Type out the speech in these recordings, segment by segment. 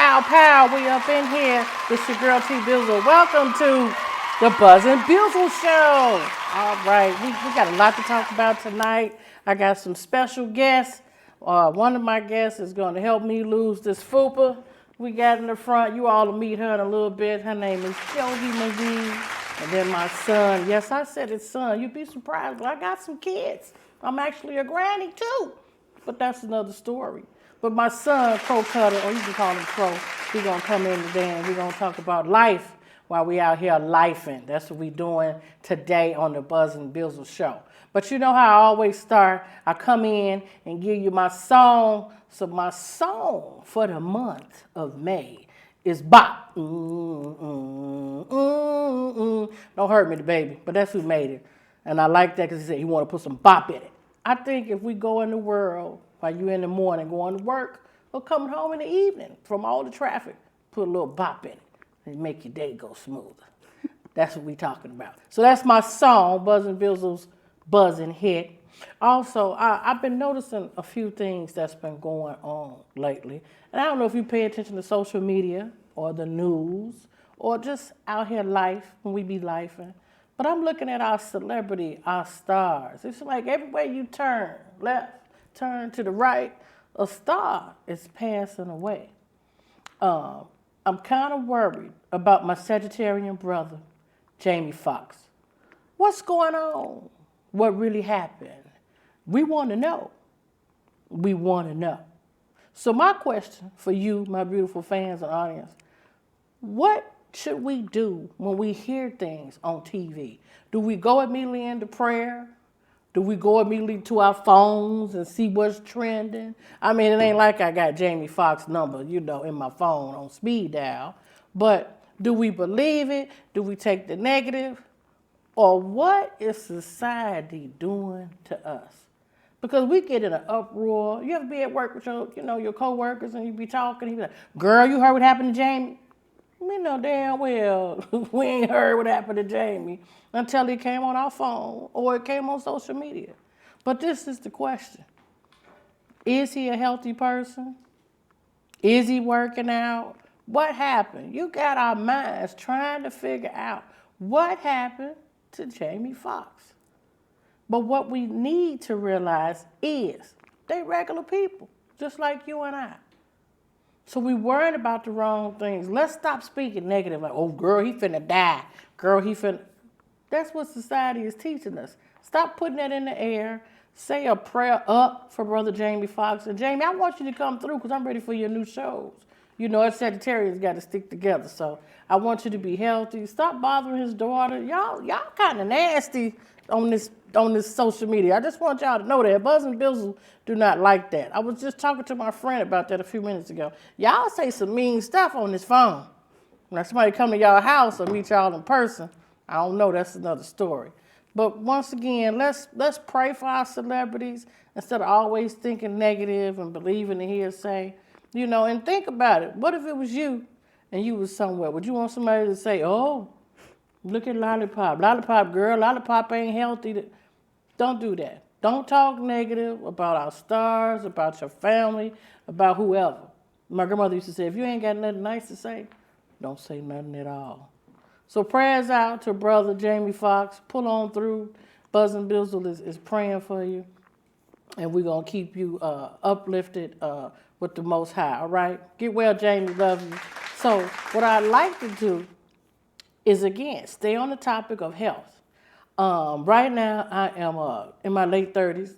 Pow, pow, we up in here. It's your girl T-Bizzle. Welcome to the Buzzin Bizzle Show. All right, we got a lot to talk about tonight. I got some special guests. One of my guests is going to help me lose this fupa we got in the front. You all will meet her in a little bit. Her name is Jovi Marie. And then my son, yes, I said it's son. You'd be surprised, but I got some kids. I'm actually a granny too, but that's another story. But my son, Crow Cutter, or you can call him Crow, he's gonna come in today and we're gonna talk about life while we out here lifing. That's what we doing today on the Buzzin Bizzle Show. But you know how I always start, I come in and give you my song. So my song for the month of May is Bop. Don't hurt me, the baby, but that's who made it. And I like that because he said he want to put some bop in it. I think if we go in the world while you in the morning going to work or coming home in the evening from all the traffic, put a little bop in it and make your day go smoother. That's what we talking about. So that's my song, Buzzin Bizzle's Buzzin' Hit. Also, I've been noticing a few things that's been going on lately. And I don't know if you pay attention to social media or the news or just out here life when we be lifing. But I'm looking at our celebrity, our stars. It's like everywhere you turn, left, turn to the right, a star is passing away. I'm kind of worried about my Sagittarian brother, Jamie Foxx. What's going on? What really happened? We want to know. We want to know. So my question for you, my beautiful fans and audience, what should we do when we hear things on TV? Do we go immediately into prayer? Do we go immediately to our phones and see what's trending? I mean, it ain't like I got Jamie Foxx's number, in my phone on speed dial. But do we believe it? Do we take the negative? Or what is society doing to us? Because we get in an uproar. You ever be at work with your coworkers and you be talking, and you be like, girl, you heard what happened to Jamie? We know damn well we ain't heard what happened to Jamie until it came on our phone or it came on social media. But this is the question. Is he a healthy person? Is he working out? What happened? You got our minds trying to figure out what happened to Jamie Foxx. But what we need to realize is they regular people, just like you and I. So we worried about the wrong things. Let's stop speaking negative, like, oh, girl, he finna die. Girl, he finna... That's what society is teaching us. Stop putting that in the air. Say a prayer up for Brother Jamie Foxx. And Jamie, I want you to come through because I'm ready for your new shows. Us Sagittarians got to stick together. So I want you to be healthy. Stop bothering his daughter. Y'all kind of nasty on this social media. I just want y'all to know that. Buzzin Bizzle do not like that. I was just talking to my friend about that a few minutes ago. Y'all say some mean stuff on this phone. When somebody come to y'all house or meet y'all in person, I don't know, that's another story. But once again, let's pray for our celebrities instead of always thinking negative and believing the hearsay. And think about it. What if it was you and you was somewhere? Would you want somebody to say, oh, look at Lollipop. Lollipop, girl, Lollipop ain't healthy. Don't do that. Don't talk negative about our stars, about your family, about whoever. My grandmother used to say, if you ain't got nothing nice to say, don't say nothing at all. So prayers out to Brother Jamie Foxx. Pull on through. Buzzin Bizzle is praying for you. And we're going to keep you uplifted with the Most High, all right? Get well, Jamie. Love you. So what I'd like to do is, again, stay on the topic of health. Right now, I am in my late 30s,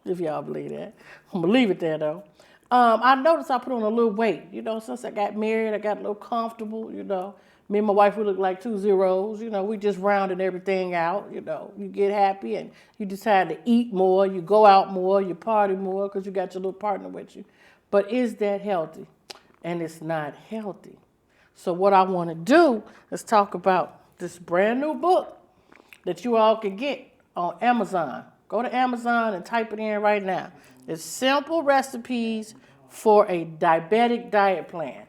if y'all believe that. I'm going to leave it there, though. I noticed I put on a little weight. Since I got married, I got a little comfortable, Me and my wife, we look like two zeros. We just rounded everything out. You get happy and you decide to eat more, you go out more, you party more because you got your little partner with you. But is that healthy? And it's not healthy. So what I want to do is talk about this brand new book that you all can get on Amazon. Go to Amazon and type it in right now. It's simple recipes for a diabetic diet plan.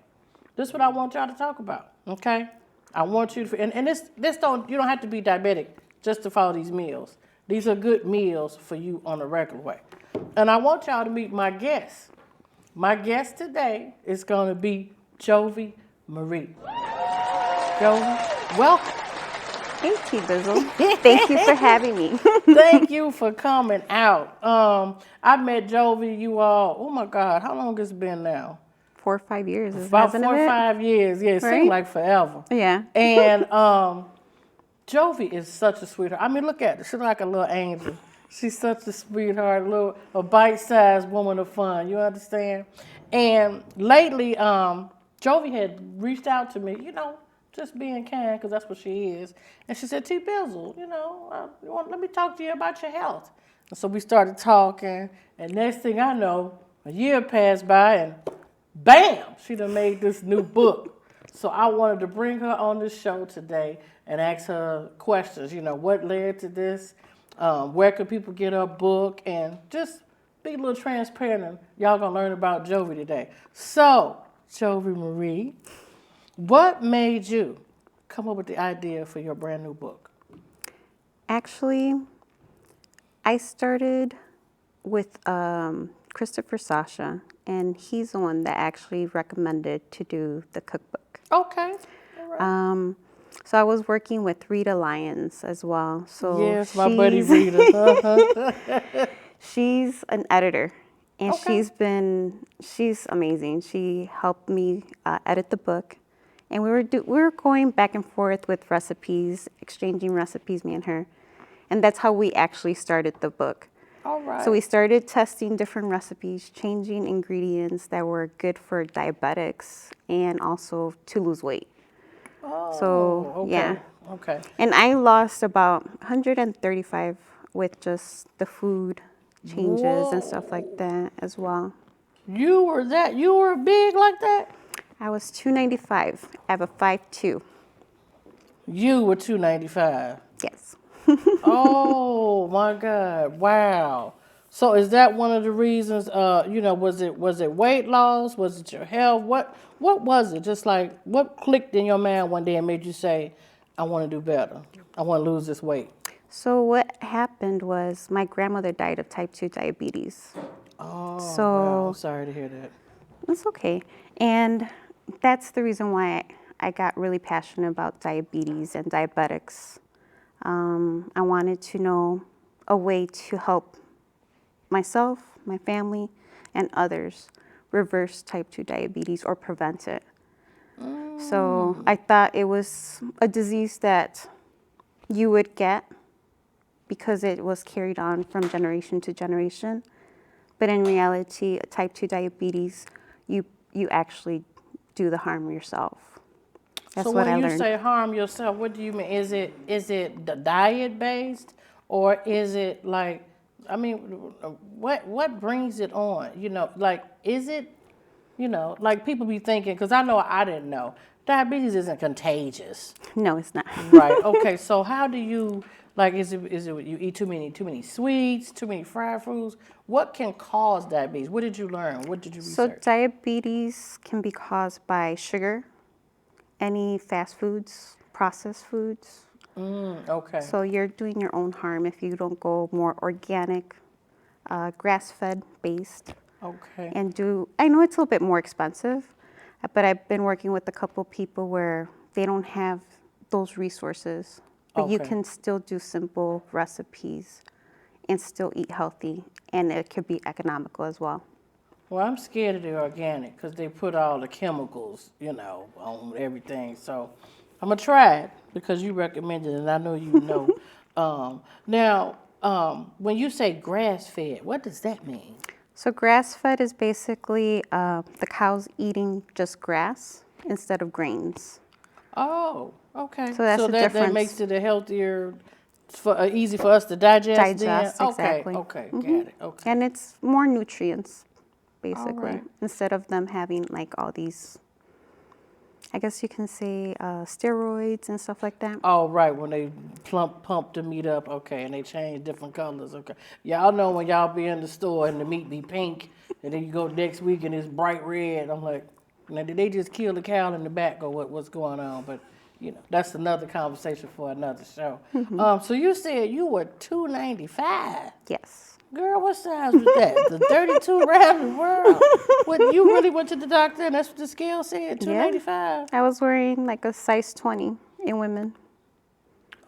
This is what I want y'all to talk about, okay? I want you to, and you don't have to be diabetic just to follow these meals. These are good meals for you on a regular way. And I want y'all to meet my guest. My guest today is going to be Jovi Marie. Jovi, welcome. Hey, T-Bizzle. Thank you for having me. Thank you for coming out. I met Jovi, you all, oh my God, how long has it been now? 4 or 5 years, About hasn't 4 or it? 5 years. Yeah, it Right? seemed like forever. Yeah. And Jovi is such a sweetheart. I mean, look at her. She's like a little angel. She's such a sweetheart, a bite-sized woman of fun. You understand? And lately, Jovi had reached out to me, just being kind, because that's what she is. And she said, T-Bizzle, let me talk to you about your health. And so we started talking, and next thing I know, a year passed by, and bam, she done made this new book. So I wanted to bring her on this show today and ask her questions. What led to this? Where can people get her book? And just be a little transparent. And y'all gonna learn about Jovi today. So, Jovi Marie, what made you come up with the idea for your brand new book? Actually, I started with Christopher Sasha, and he's the one that actually recommended to do the cookbook. Okay. All right. So I was working with Rita Lyons as well. So yes, my buddy Rita. She's an editor, and Okay. she's amazing. She helped me edit the book, and we were going back and forth with recipes, exchanging recipes, me and her, and that's how we actually started the book. All right. So we started testing different recipes, changing ingredients that were good for diabetics and also to lose weight. Oh, So, okay. yeah. Okay. And I lost about 135 with just the food changes and stuff like that as well. You were big like that? I was 295. I have a 5'2". You were 295. Yes. Oh my God! Wow. So is that one of the reasons? Was it weight loss? Was it your health? What was it? Just like what clicked in your mind one day and made you say, "I want to do better. I want to lose this weight." So what happened was my grandmother died of type 2 diabetes. Oh, So wow. I'm sorry to hear that. it's okay. And that's the reason why I got really passionate about diabetes and diabetics. I wanted to know a way to help myself, my family, and others reverse type 2 diabetes or prevent it. So I thought it was a disease that you would get because it was carried on from generation to generation. But in reality, type 2 diabetes, you actually do the harm yourself. That's So what I when you learned. say harm yourself, what do you mean? Is it the diet based, or is it like? I mean, what brings it on? Like is it? Like people be thinking, because I know I didn't know diabetes isn't contagious. No, it's not. Right. Okay. So how do you like? Is it you eat too many sweets, too many fried foods? What can cause diabetes? What did you learn? What did you So research? diabetes can be caused by sugar, any fast foods, processed foods. Okay. So you're doing your own harm if you don't go more organic, grass-fed based. Okay. And I know it's a little bit more expensive, but I've been working with a couple people where they don't have those resources, but you Okay. can still do simple recipes and still eat healthy, and it could be economical as well. Well, I'm scared of the organic because they put all the chemicals, on everything. So I'm gonna try it because you recommended it, and I know you know. When you say grass-fed, what does that mean? So grass-fed is basically the cows eating just grass instead of grains. Oh, okay. So that's the that difference. makes it a healthier, easy for us to digest. Digest, then? exactly. Okay, got it. Okay. And it's more nutrients, basically, right. instead of them having like all these, I guess you can say, steroids and stuff like that. Oh, right, when they pump the meat up, okay, and they change different colors, okay. Y'all know when y'all be in the store and the meat be pink, and then you go next week and it's bright red. I'm like, now did they just kill the cow in the back or what's going on? But, that's another conversation for another show. So you said you were 295. Yes. Girl, what size was that? The 32 round the world. What, you really went to the doctor and that's what the scale said? Yeah. 295. I was wearing like a size 20 in women.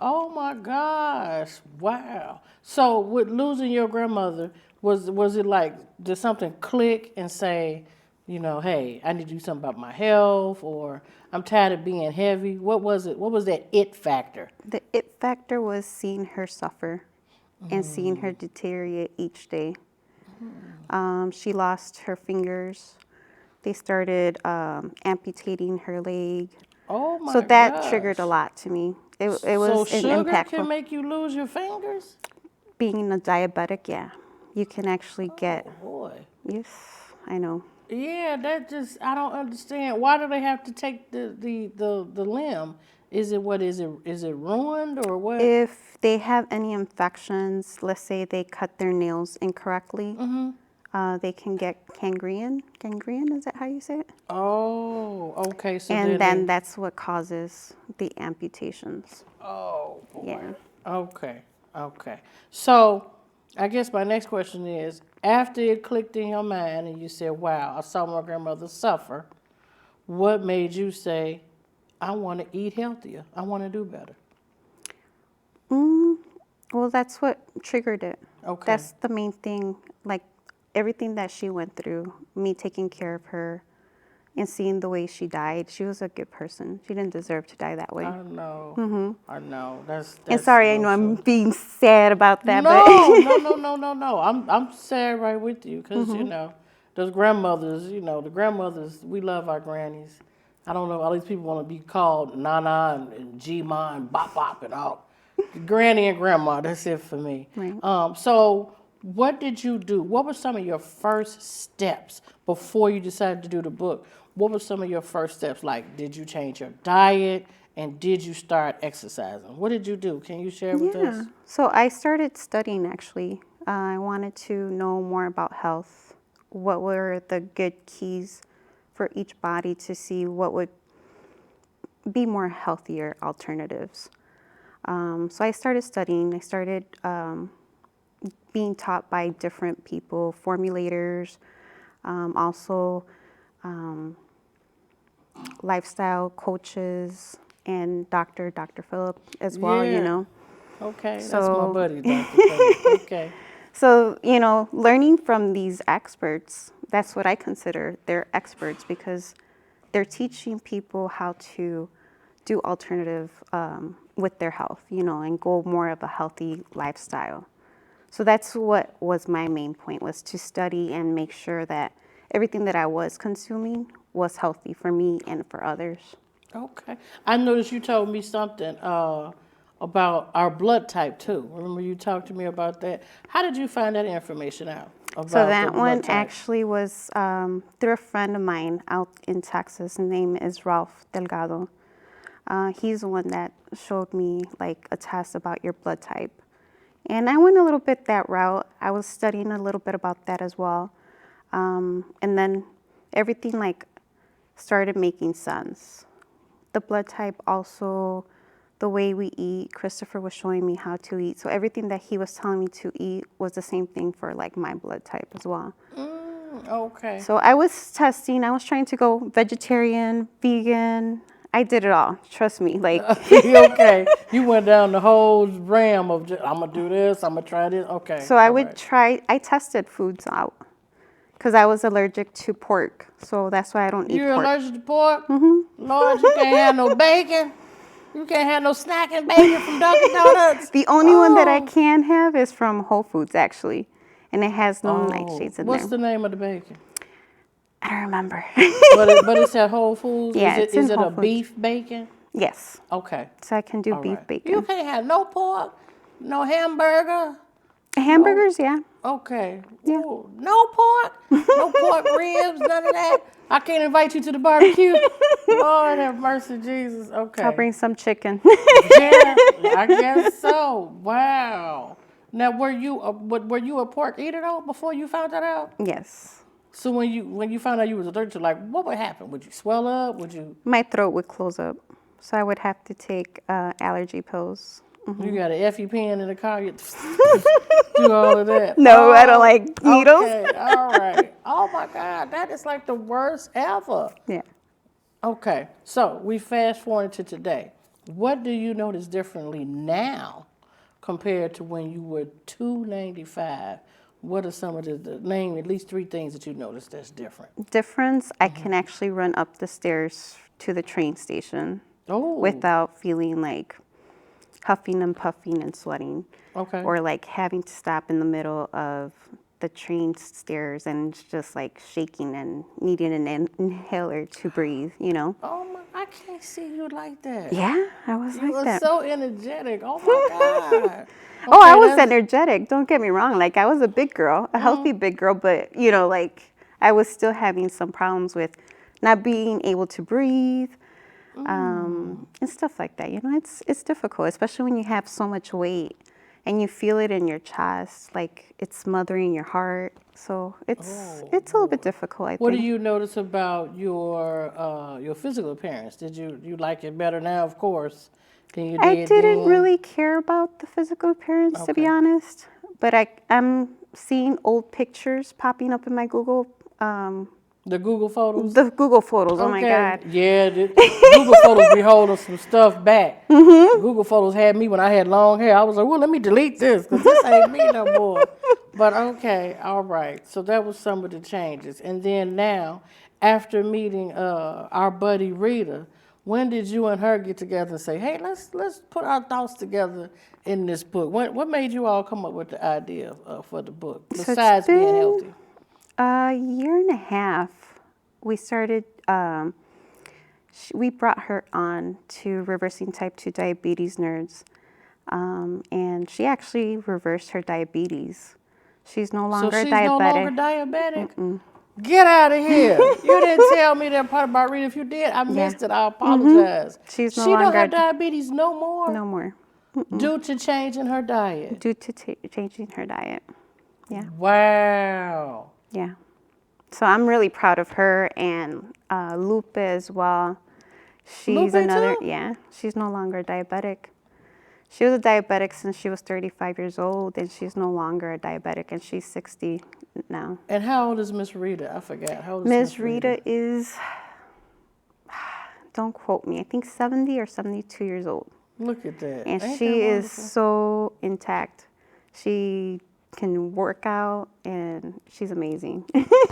Oh my gosh! Wow. So with losing your grandmother, was it like did something click and say, hey, I need to do something about my health, or I'm tired of being heavy? What was it? What was that it factor? The it factor was seeing her suffer and seeing her deteriorate each day. She lost her fingers. They started amputating her leg. Oh my So that gosh. triggered a lot to me. It So was an sugar can impactful. make you lose your fingers? Being a diabetic, yeah, you can actually get, Oh boy. yes, I know. Yeah, I don't understand. Why do they have to take the limb? Is it what is it ruined or what? If they have any infections, let's say they cut their nails incorrectly, they can get gangrene. Gangrene, is that how you say it? Oh, okay. So And then that's what causes the amputations. oh boy. Yeah. Okay. Okay. So I guess my next question is, after it clicked in your mind and you said, "Wow, I saw my grandmother suffer," what made you say, "I want to eat healthier. I want to do better"? Well, that's what triggered it. Okay. That's the main thing. Like everything that she went through, me taking care of her and seeing the way she died. She was a good person. She didn't deserve to die that way. I know. I know. That's And sorry, I know I'm being sad about that, No, but no. I'm sad right with you because those grandmothers. The grandmothers. We love our grannies. I don't know. All these people want to be called Nana and G-Ma and Bop Bop and all. Granny and Grandma. That's it for me. Right. So what did you do? What were some of your first steps before you decided to do the book? What were some of your first steps? Like, did you change your diet? And did you start exercising? What did you do? Can you share with us? So I started studying actually. I wanted to know more about health. What were the good keys for each body to see what would be more healthier alternatives. So I started studying. I started being taught by different people, formulators, also lifestyle coaches, and Dr. Phillip as well, Yeah. Okay, that's my So, buddy, Dr. Phillip. Okay. so, learning from these experts, that's what I consider they're experts because they're teaching people how to do alternative with their health, and go more of a healthy lifestyle. So that's what was my main point, was to study and make sure that everything that I was consuming was healthy for me and for others. Okay. I noticed you told me something about our blood type too. Remember you talked to me about that? How did you find that information out about So the that blood one type? actually was through a friend of mine out in Texas. His name is Ralph Delgado. He's the one that showed me like a test about your blood type. And I went a little bit that route. I was studying a little bit about that as well. And then everything like started making sense. The blood type, also the way we eat. Christopher was showing me how to eat. So everything that he was telling me to eat was the same thing for like my blood type as well. Okay. So I was testing. I was trying to go vegetarian, vegan. I did it all. Trust me. Like Okay. You went down the whole ram of I'm gonna do this, I'm gonna try this. Okay. so I all would right. try. I tested foods out because I was allergic to pork. So that's why I don't eat You're pork. allergic to pork? Lord, you can't have no bacon. You can't have no snacking bacon from Dunkin' Donuts. The only one that I can have is from Whole Foods actually, and it has no nightshades in What's there. the name of the bacon? I don't remember. But it's at Whole Foods. Yeah, it's in Is it Whole a Foods. beef bacon? Yes. Okay. So I can do All beef right. bacon. You can't have no pork, no hamburger. Hamburgers, yeah. Okay. Yeah. Ooh, no pork, no pork ribs, none of that. I can't invite you to the barbecue. Lord have mercy, Jesus. Okay. I'll bring some chicken. Yeah, I guess so. Wow. Now, were you a pork eater though before you found that out? Yes. So when you found out you was allergic to, like, what would happen? Would you swell up? Would you? My throat would close up, so I would have to take allergy pills. You got an EpiPen in the car. You do all of that. No, I don't like needles. Okay, all right. Oh my God, that is like the worst ever. Yeah. Okay, so we fast forward to today. What do you notice differently now compared to when you were 295? What are some of the name at least 3 things that you noticed that's different? Difference, I can actually run up the stairs to the train station without feeling like huffing and puffing and sweating. Okay. Or like having to stop in the middle of the train stairs and just like shaking and needing an inhaler to breathe, you know? Oh my, I can't see you like that. Yeah, I was You like were that. so energetic. Oh my God. Oh, I Okay, was energetic. Don't get me wrong. Like I was a big girl, a healthy big girl, but you know, like I was still having some problems with not being able to breathe, and stuff like that. You know, it's difficult, especially when you have so much weight and you feel it in your chest, like it's smothering your heart. So it's a little bit difficult, I think. What do you notice about your physical appearance? Did you like it better now, of course, than you did I didn't then? really care about the physical appearance, to be honest. But I'm seeing old pictures popping up in my Google. The Google Photos? The Google Photos. Oh my God. Yeah, Google Photos be holding some stuff back. Google Photos had me when I had long hair. I was like, well, let me delete this because this ain't me no more. But okay, all right. So that was some of the changes. And then now, after meeting our buddy Rita, when did you and her get together and say, hey, let's put our thoughts together in this book? What made you all come up with the idea for the book, besides being healthy? A year and a half. We started, we brought her on to Reversing Type 2 Diabetes Nerds, and she actually reversed her diabetes. She's no longer so she's diabetic. no longer diabetic? Get out of here. You didn't tell me that part about Rita. If you did, I missed it. I apologize. She's no she don't longer have diabetes no more? No more. Due to changing her diet? Due to changing her diet. Yeah. Wow. Yeah. So I'm really proud of her and Lupe as well. She's Lupe another, too? yeah, she's no longer diabetic. She was a diabetic since she was 35 years old, and she's no longer a diabetic, and she's 60 now. And how old is Miss Rita? I forgot. How old is Miss Rita is, don't quote me, I think 70 or 72 years old. Look at that. And Ain't she that is wonderful? so intact. She can work out, and she's amazing.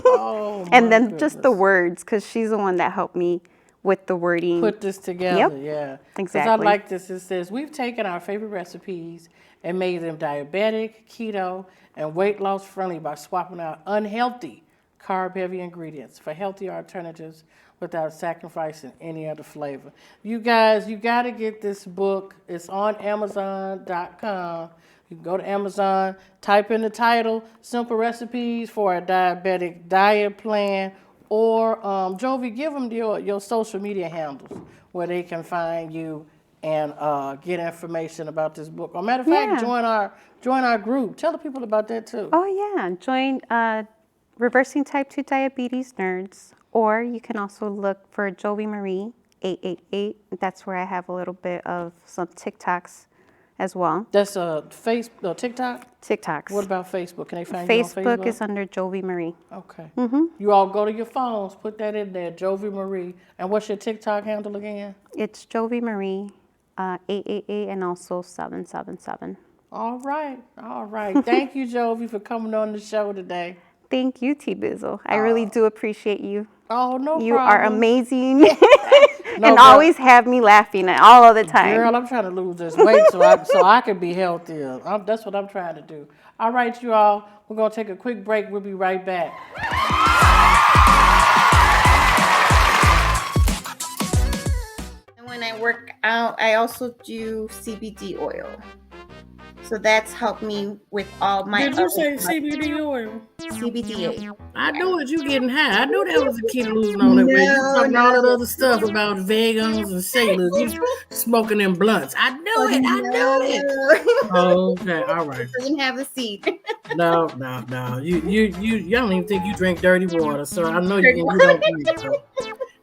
Oh, my And then goodness. just the words, because she's the one that helped me with the wording. Put this together, Yep, yeah. exactly. Because I like this. It says, we've taken our favorite recipes and made them diabetic, keto, and weight loss friendly by swapping out unhealthy, carb-heavy ingredients for healthy alternatives without sacrificing any other flavor. You guys, you got to get this book. It's on Amazon.com. You can go to Amazon, type in the title, Simple Recipes for a Diabetic Diet Plan, or Jovi, give them your social media handles where they can find you and get information about this book. Or matter of fact, join our group. Tell the people about that too. Oh yeah, join Reversing Type 2 Diabetes Nerds, or you can also look for Jovi Marie 888. That's where I have a little bit of some TikToks as well. That's TikTok? TikToks. What about Facebook? Can they find you on Facebook? Facebook is under Jovi Marie. Okay. You all go to your phones, put that in there, Jovi Marie. And what's your TikTok handle again? It's Jovi Marie 888 and also 777. All right. All right. Thank you, Jovi, for coming on the show today. Thank you, T-Bizzle. I really do appreciate you. Oh, no problem. You are amazing. No, and always have me laughing all of the time. Girl, I'm trying to lose this weight so I can be healthier. That's what I'm trying to do. All right, you all. We're going to take a quick break. We'll be right back. And when I work out, I also do CBD oil. So that's helped me with all my Did you say CBD oil? CBDA. I knew it. You getting high. I knew that was the key to losing all that weight. You talking all that other stuff about vegans and sailors. You smoking them blunts. I knew it. I knew it. Oh, okay. All right. Doesn't have a seed. No. You don't even think you drink dirty water, so I know you don't drink. So.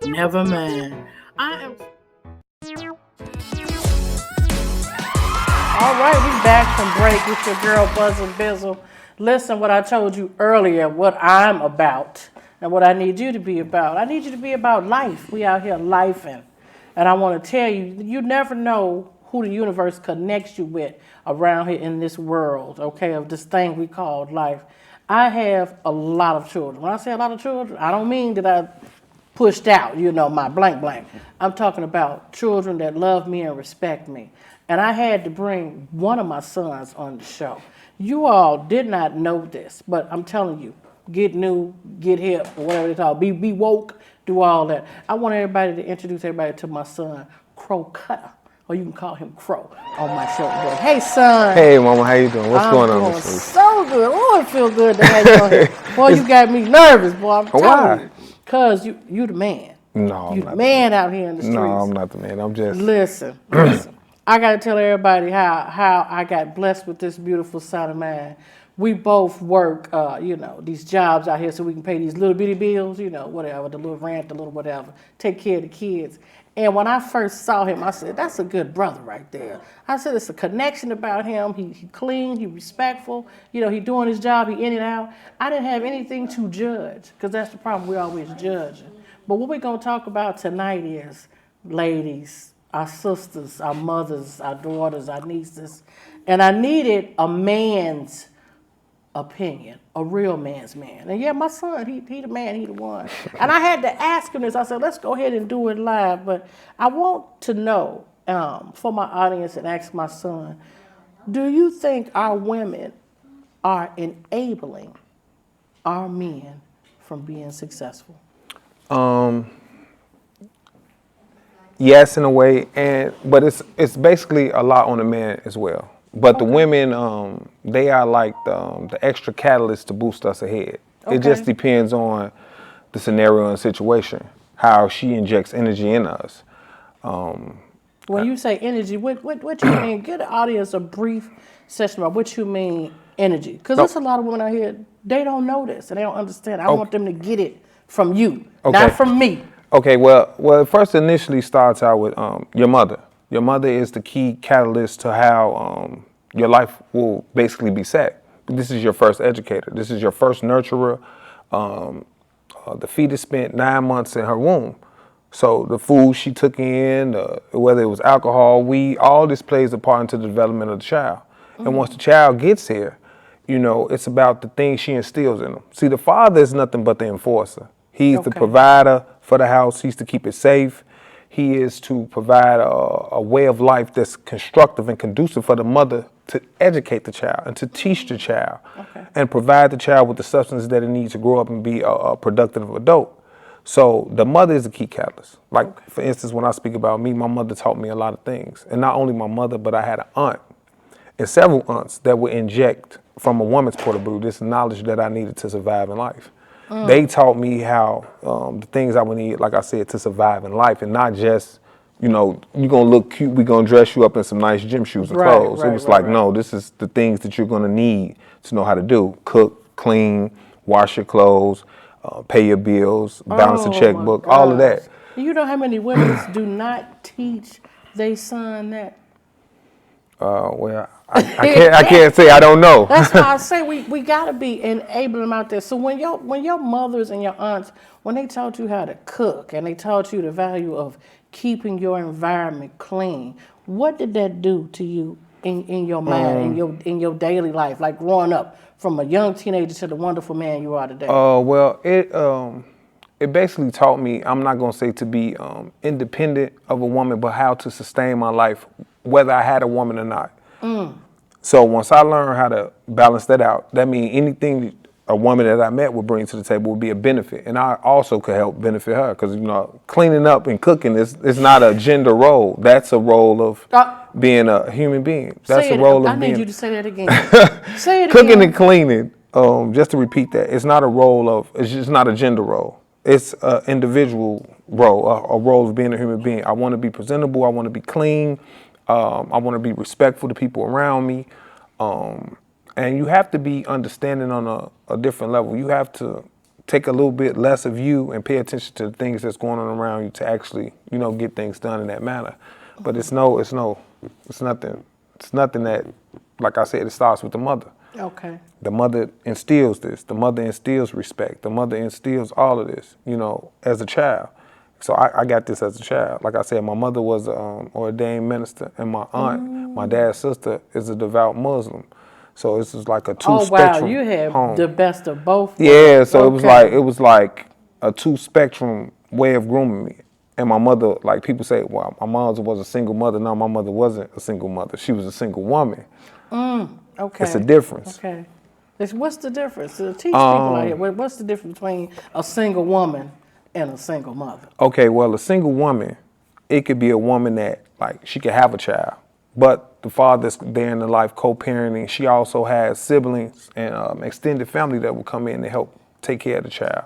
Never mind. I am. All right, we back from break with your girl Buzzin Bizzle. Listen, what I told you earlier, what I'm about and what I need you to be about. I need you to be about life. We out here lifing. And I want to tell you, you never know who the universe connects you with around here in this world, okay, of this thing we call life. I have a lot of children. When I say a lot of children, I don't mean that I pushed out, my blank blank. I'm talking about children that love me and respect me. And I had to bring one of my sons on the show. You all did not know this, but I'm telling you, get new, get hip, or whatever they call it. Be woke, do all that. I want everybody to introduce everybody to my son, Crow Cutter, or you can call him Crow on my show today. Hey, son. Hey, Mama, how you doing? What's going on I'm this week? so good. Oh, it feels good to have you on here. Boy, you got me nervous, boy. I'm telling Why? you. Because you the man. No, I'm You not the man out here in the streets. No, I'm not the man. I'm just... Listen. I got to tell everybody how I got blessed with this beautiful son of mine. We both work, these jobs out here so we can pay these little bitty bills, whatever, the little rent, the little whatever, take care of the kids. And when I first saw him, I said, that's a good brother right there. I said, it's a connection about him. He clean, he respectful, he doing his job, he in and out. I didn't have anything to judge, because that's the problem, we always judging. But what we're going to talk about tonight is, ladies, our sisters, our mothers, our daughters, our nieces. And I needed a man's opinion, a real man's man. And yeah, my son, he the man, he the one. And I had to ask him this. I said, let's go ahead and do it live. But I want to know, for my audience, and ask my son, do you think our women are enabling our men from being successful? Yes, in a way, but it's basically a lot on the man as well. But the women, they are like the extra catalyst to boost us ahead. It just depends on the scenario and situation, how she injects energy in us. When you say energy, what you mean? Give the audience a brief session about what you mean energy. Because there's a lot of women out here, they don't know this and they don't understand. I want them to get it from you, not from me. Okay, well, it first initially starts out with your mother. Your mother is the key catalyst to how your life will basically be set. This is your first educator. This is your first nurturer. The fetus spent 9 months in her womb. So the food she took in, whether it was alcohol, weed, all this plays a part into the development of the child. And once the child gets here, it's about the things she instills in them. See, the father is nothing but the enforcer. He's the provider for the house. He's to keep it safe. He is to provide a way of life that's constructive and conducive for the mother to educate the child and to teach the child and provide the child with the substance that it needs to grow up and be a productive adult. So the mother is the key catalyst. Like, for instance, when I speak about me, my mother taught me a lot of things. And not only my mother, but I had an aunt and several aunts that would inject from a woman's point of view this knowledge that I needed to survive in life. They taught me how the things I would need, like I said, to survive in life, and not just, you're going to look cute, we're going to dress you up in some nice gym shoes and clothes. It was no, this is the things that you're going to need to know how to do. Cook, clean, wash your clothes, pay your bills, balance a checkbook, all of that. You know how many women do not teach their son that? Well, I can't say I don't know. That's why I say we gotta be enabling them out there. So when your mothers and your aunts, when they taught you how to cook and they taught you the value of keeping your environment clean, what did that do to you in your mind, in your daily life, like growing up from a young teenager to the wonderful man you are today? Well, it basically taught me, I'm not gonna say to be independent of a woman, but how to sustain my life, whether I had a woman or not. So once I learned how to balance that out, that means anything a woman that I met would bring to the table would be a benefit. And I also could help benefit her because, cleaning up and cooking is not a gender role. That's a role of being a human being. That's a role of being. I need you to say that again. Say it cooking again. and cleaning, just to repeat that, it's not a role of, it's just not a gender role. It's an individual role, a role of being a human being. I want to be presentable. I want to be clean. I want to be respectful to people around me. And you have to be understanding on a different level. You have to take a little bit less of you and pay attention to the things that's going on around you to actually, get things done in that manner. But it's nothing It's nothing that, like I said, it starts with the mother. Okay. The mother instills this. The mother instills respect. The mother instills all of this, as a child. So I got this as a child. Like I said, my mother was an ordained minister, and my aunt, my dad's sister, is a devout Muslim. So this is like a two-spectrum Oh wow, you had home. the best of both. Yeah, worlds. so Okay. it was like a two-spectrum way of grooming me. And my mother, like people say, well, my mother was a single mother. No, my mother wasn't a single mother. She was a single woman. Okay. It's a difference. Okay. What's the difference? To teach people out here, what's the difference between a single woman and a single mother? Okay, well, a single woman, it could be a woman that, like, she could have a child, but the father's there in the life co-parenting. She also has siblings and extended family that will come in to help take care of the child.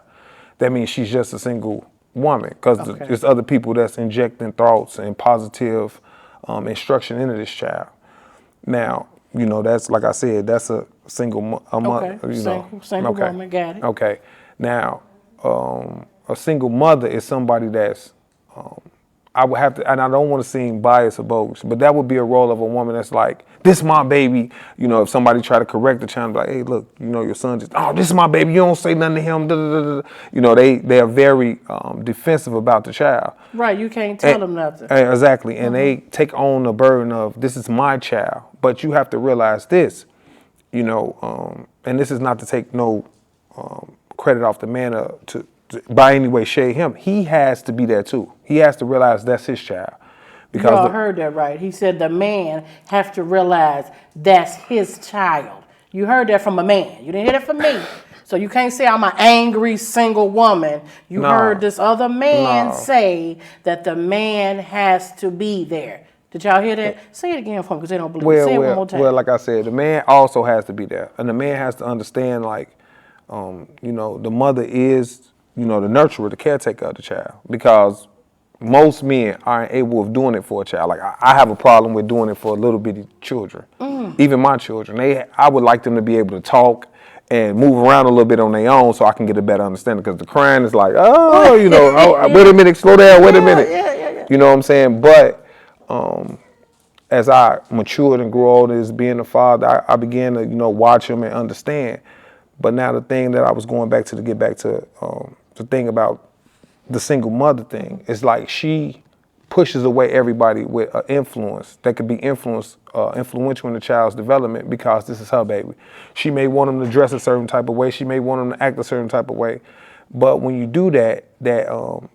That means she's just a single woman, because there's other people that's injecting thoughts and positive instruction into this child. Now, that's, like I said, that's a single mother. Single woman, got it. Okay. Now, a single mother is somebody that's, I would have to, and I don't want to seem biased or bogus, but that would be a role of a woman that's like, this is my baby. If somebody try to correct the child, like, hey, look, your son just, oh, this is my baby. You don't say nothing to him. Da, da, da, da. They are very defensive about the child. Right, you can't tell them nothing. Exactly, and they take on the burden of, this is my child. But you have to realize this, and this is not to take no credit off the man to by any way shade him. He has to be there too. He has to realize that's his child. Because Y'all heard that right. He said the man has to realize that's his child. You heard that from a man. You didn't hear that from me. So you can't say I'm an angry single woman. You heard this other man say that the man has to be there. Did y'all hear that? Say it again for me, because they don't believe me. Say it one more time. Well, like I said, the man also has to be there. And the man has to understand, like, the mother is, the nurturer, the caretaker of the child. Because most men aren't able of doing it for a child. Like, I have a problem with doing it for little bitty children. Even my children. I would like them to be able to talk and move around a little bit on their own so I can get a better understanding. Because the crying is like, wait a minute, slow down, wait a minute. Yeah. You know what I'm saying? But as I matured and grew older as being a father, I began to, watch him and understand. But now the thing that I was going back to get back to the thing about the single mother thing is like she pushes away everybody with an influence that could be influential in the child's development, because this is her baby. She may want him to dress a certain type of way. She may want him to act a certain type of way. But when you do that, that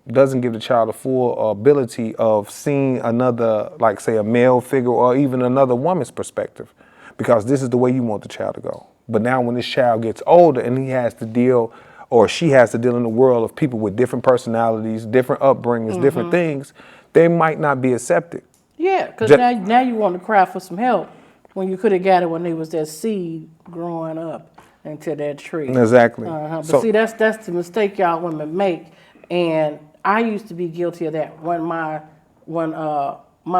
doesn't give the child a full ability of seeing another, like say a male figure or even another woman's perspective, because this is the way you want the child to go. But now when this child gets older and he has to deal, or she has to deal in the world of people with different personalities, different upbringings, different things, they might not be accepted. Yeah, because now you want to cry for some help when you could have got it when they was that seed growing up into that tree. Exactly. But see, that's the mistake y'all women make, and I used to be guilty of that when my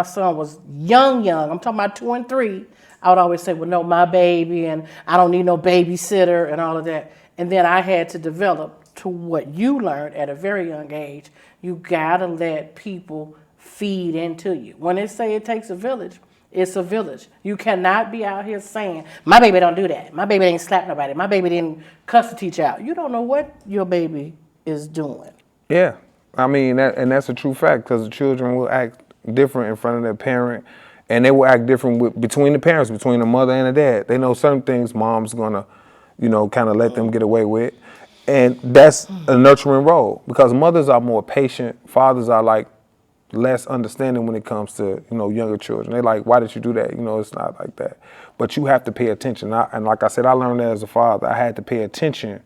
son was young. I'm talking about 2 and 3. I would always say, well, no, my baby, and I don't need no babysitter and all of that. And then I had to develop to what you learned at a very young age. You gotta let people feed into you. When they say it takes a village, it's a village. You cannot be out here saying, my baby don't do that. My baby didn't slap nobody. My baby didn't cuss the teacher out. You don't know what your baby is doing. Yeah, I mean, that's a true fact, because the children will act different in front of their parent, and they will act different between the parents, between the mother and the dad. They know certain things mom's gonna, kind of let them get away with. And that's a nurturing role, because mothers are more patient. Fathers are like less understanding when it comes to, younger children. They're like, why did you do that? It's not like that. But you have to pay attention. And like I said, I learned that as a father. I had to pay attention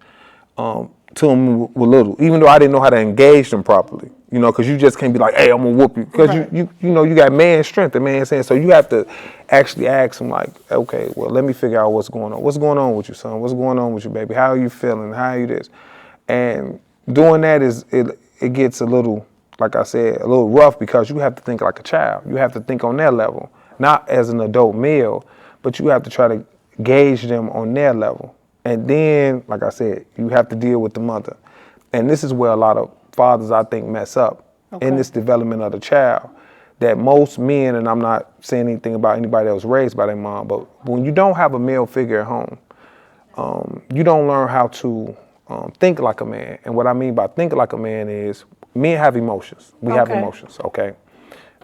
to them with little, even though I didn't know how to engage them properly. Because you just can't be like, hey, I'm gonna whoop you. Because you got man strength and man sense. So you have to actually ask them like, okay, well, let me figure out what's going on. What's going on with you, son? What's going on with you, baby? How are you feeling? How are you this? And doing that it gets a little, like I said, a little rough, because you have to think like a child. You have to think on their level, not as an adult male, but you have to try to gauge them on their level. And then, like I said, you have to deal with the mother. And this is where a lot of fathers, I think, mess up in this development of the child. that most men, and I'm not saying anything about anybody that was raised by their mom, but when you don't have a male figure at home, you don't learn how to think like a man. And what I mean by think like a man is men have emotions. We have emotions, okay?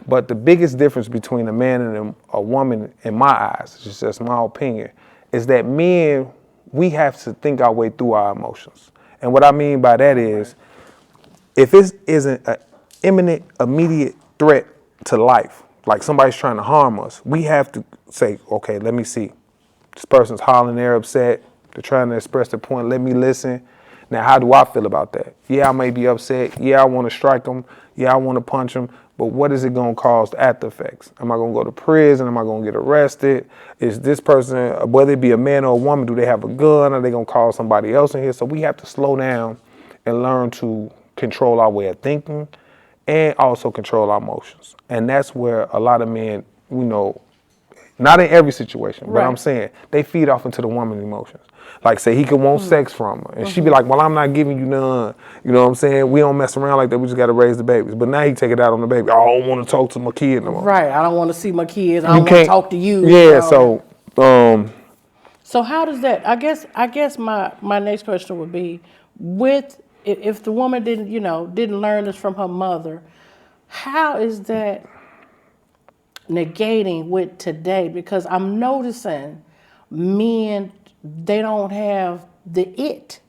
But the biggest difference between a man and a woman, in my eyes, it's just my opinion, is that men, we have to think our way through our emotions. And what I mean by that is, if it isn't an imminent, immediate threat to life, like somebody's trying to harm us, we have to say, okay, let me see. This person's hollering, they're upset, they're trying to express their point, let me listen. Now, how do I feel about that? Yeah, I may be upset. Yeah, I want to strike them. Yeah, I want to punch them. But what is it going to cause after effects? Am I going to go to prison? Am I going to get arrested? Is this person, whether it be a man or a woman, do they have a gun? Are they going to call somebody else in here? So we have to slow down and learn to control our way of thinking and also control our emotions. And that's where a lot of men, not in every situation, but I'm saying they feed off into the woman's emotions. Like, say he could want sex from her, and she'd be like, well, I'm not giving you none. You know what I'm saying? We don't mess around like that. We just got to raise the babies. But now he take it out on the baby. I don't want to talk to my kid no more. Right. I don't want to see my kids. I don't want to talk to you. Yeah, so how does that, I guess my next question would be, if the woman didn't learn this from her mother, how is that negating with today? Because I'm noticing men, they don't have the it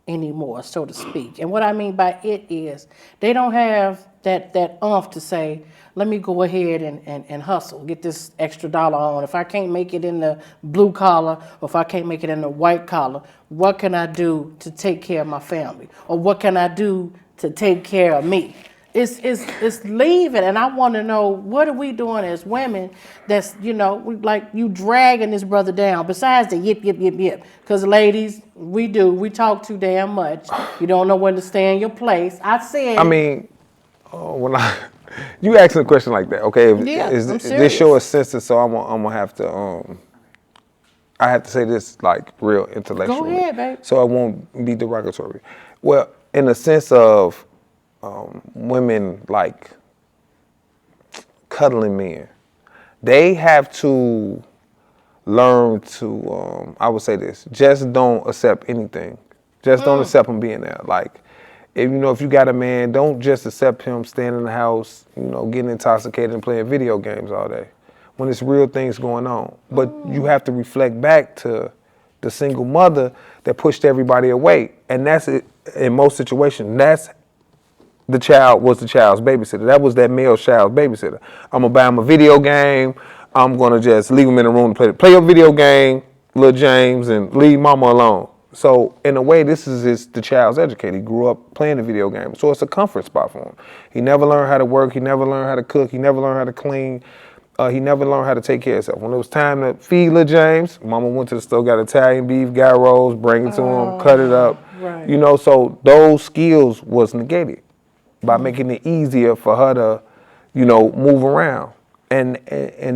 anymore, so to speak. And what I mean by it is they don't have that umph to say, let me go ahead and hustle, get this extra dollar on. If I can't make it in the blue collar, or if I can't make it in the white collar, what can I do to take care of my family? Or what can I do to take care of me? It's leaving, and I want to know, what are we doing as women that's, like you dragging this brother down, besides the yip, yip, yip, yip. Because ladies, we talk too damn much. You don't know when to stay in your place. You asking a question like that, okay? I'm serious. This show is sensitive, so I'm gonna have to, I have to say this like real intellectually. Go ahead, babe. So it won't be derogatory. Well, in the sense of women like cuddling men, they have to learn to, I would say this, just don't accept anything. Just don't accept him being there. Like, if you got a man, don't just accept him staying in the house, getting intoxicated and playing video games all day when it's real things going on. But you have to reflect back to the single mother that pushed everybody away. And that's it in most situations. That's the child's babysitter. That was that male child's babysitter. I'm gonna buy him a video game. I'm gonna just leave him in the room to play a video game, little James, and leave mama alone. So in a way, this is the child's educator. He grew up playing the video game. So it's a comfort spot for him. He never learned how to work. He never learned how to cook. He never learned how to clean. He never learned how to take care of himself. When it was time to feed little James, mama went to the store, got Italian beef, got rolls, bring it to him, cut it up. Right. So those skills was negated by making it easier for her to, move around. And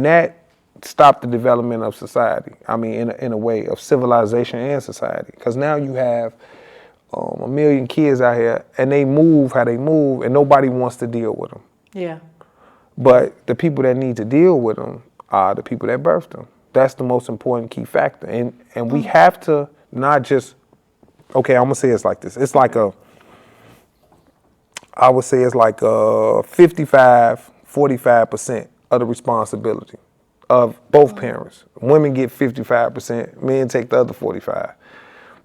that stopped the development of society. I mean, in a way of civilization and society. Because now you have a million kids out here, and they move how they move, and nobody wants to deal with them. Yeah. But the people that need to deal with them are the people that birthed them. That's the most important key factor. And we have to not just, okay, I'm going to say it's like this. It's like I would say it's like 55, 45% of the responsibility of both parents. Women get 55%, men take the other 45.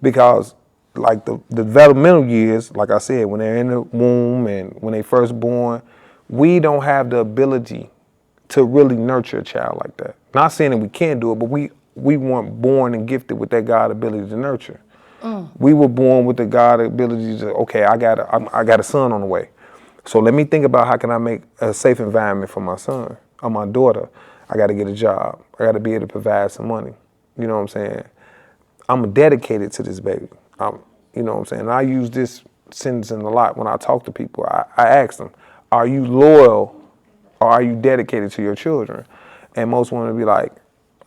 Because like the developmental years, like I said, when they're in the womb and when they first born, we don't have the ability to really nurture a child like that. Not saying that we can't do it, but we weren't born and gifted with that God ability to nurture. We were born with the God ability to, okay, I got a son on the way. So let me think about how can I make a safe environment for my son or my daughter. I got to get a job. I got to be able to provide some money. You know what I'm saying? I'm dedicated to this baby. You know what I'm saying? And I use this sentence a lot when I talk to people. I ask them, are you loyal or are you dedicated to your children? And most women be like,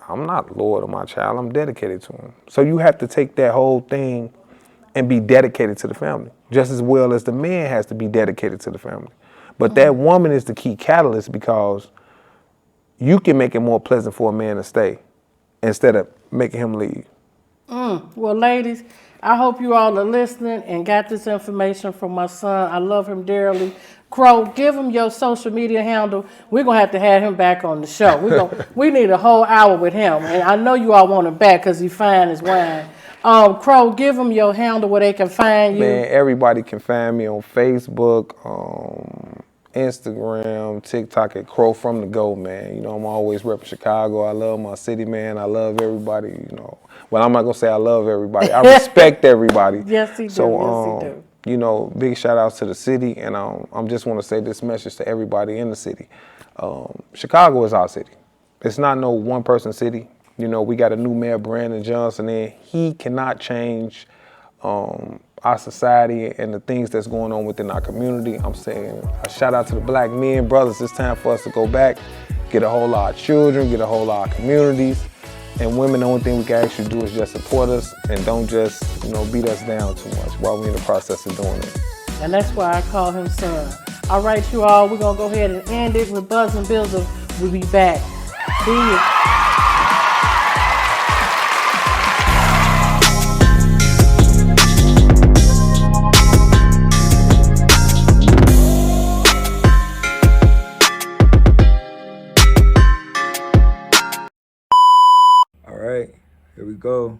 I'm not loyal to my child. I'm dedicated to him. So you have to take that whole thing and be dedicated to the family, just as well as the man has to be dedicated to the family. But that woman is the key catalyst because you can make it more pleasant for a man to stay instead of making him leave. Well, ladies, I hope you all are listening and got this information from my son. I love him dearly. Crow, give him your social media handle. We're going to have him back on the show. We need a whole hour with him. And I know you all want him back because he's fine as wine. Crow, give him your handle where they can find you. Man, everybody can find me on Facebook, Instagram, TikTok at Crow from the Go, man. You know, I'm always repping Chicago. I love my city, man. I love everybody, you know. Well, I'm not going to say I love everybody. I respect everybody. Yes, he do. So, yes, he do. you know, big shout outs to the city. And I just want to say this message to everybody in the city. Chicago is our city. It's not no one person city. You know, we got a new mayor, Brandon Johnson, and he cannot change our society and the things that's going on within our community. I'm saying a shout out to the black men, brothers. It's time for us to go back, get a whole lot of children, get a whole lot of communities. And women, the only thing we can actually do is just support us and don't just, you know, beat us down too much while we're in the process of doing it. And that's why I call him son. All right, you all, we're going to go ahead and end it with Buzzin Bizzle. We'll be back. See you. Here we go.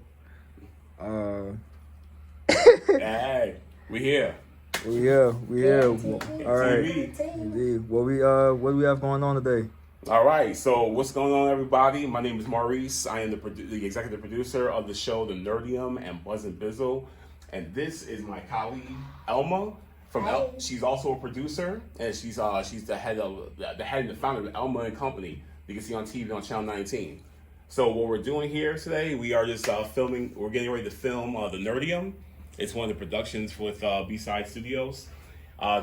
Hey, we here. We here. All right. Indeed. What do we have going on today? All right. So what's going on, everybody? My name is Maurice. I am the executive producer of the show, The Nerdium and Buzzin Bizzle, and this is my colleague Elma from. She's also a producer, and she's the head and the founder of Elma and Company. You can see on TV on Channel 19. So what we're doing here today, we are just filming. We're getting ready to film The Nerdium. It's one of the productions with B-Side Studios.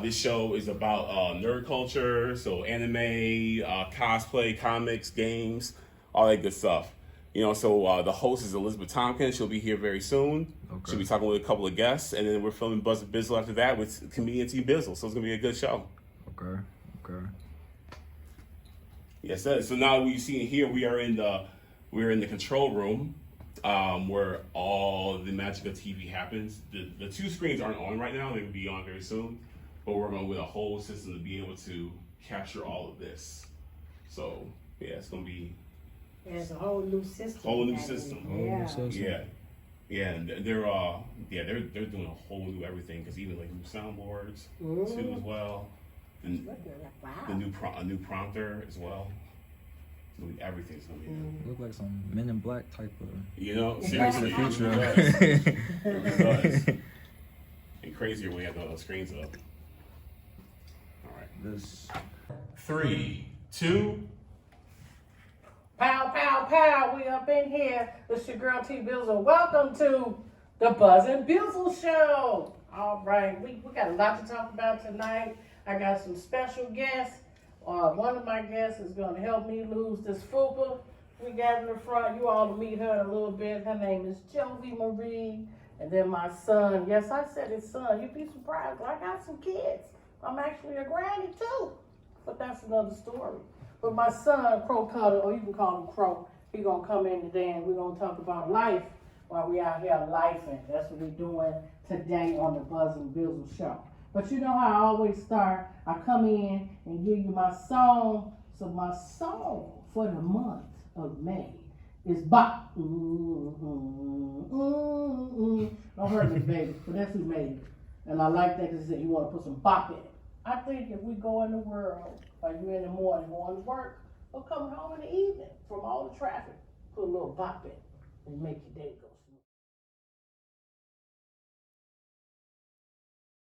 This show is about nerd culture, so anime, cosplay, comics, games, all that good stuff. You know, so the host is Elizabeth Tompkins. She'll be here very soon. Okay. She'll be talking with a couple of guests, and then we're filming Buzzin Bizzle after that with comedian T-Bizzle. So it's gonna be a good show. Okay. Yes, sir. So now you see here, we're in the control room, where all the magic of TV happens. The two screens aren't on right now; they will be on very soon. But we're going with a whole system to be able to capture all of this. So yeah, it's gonna be. There's a whole new system. Yeah. And they're doing a whole new everything, because even like new soundboards too as well, and a new prompter as well. Everything's gonna be Look like some Men in Black type of. You know, seriously, the future. It really does. And crazier when you have those screens up. All right. This. 3, 2. Pow, pow, pow. We up in here. It's your girl T-Bizzle. Welcome to the Buzzin Bizzle Show. All right. We got a lot to talk about tonight. I got some special guests. One of my guests is going to help me lose this fupa we got in the front. You all will meet her in a little bit. Her name is Jovi Marie. And then my son. Yes, I said his son. You'd be surprised. I got some kids. I'm actually a granny too. But that's another story. But my son, Crow Cutter, or you can call him Crow, he's going to come in today and we're going to talk about life while we out here lifing. That's what we're doing today on the Buzzin Bizzle Show. But you know how I always start, I come in and give you my song. So my song for the month of May is Bop. Don't hurt me, baby, but that's who made it. And I like that because you want to put some bop in it. I think if we go in the world, like you in the morning going to work, or come home in the evening from all the traffic, put a little bop in it and make your day go.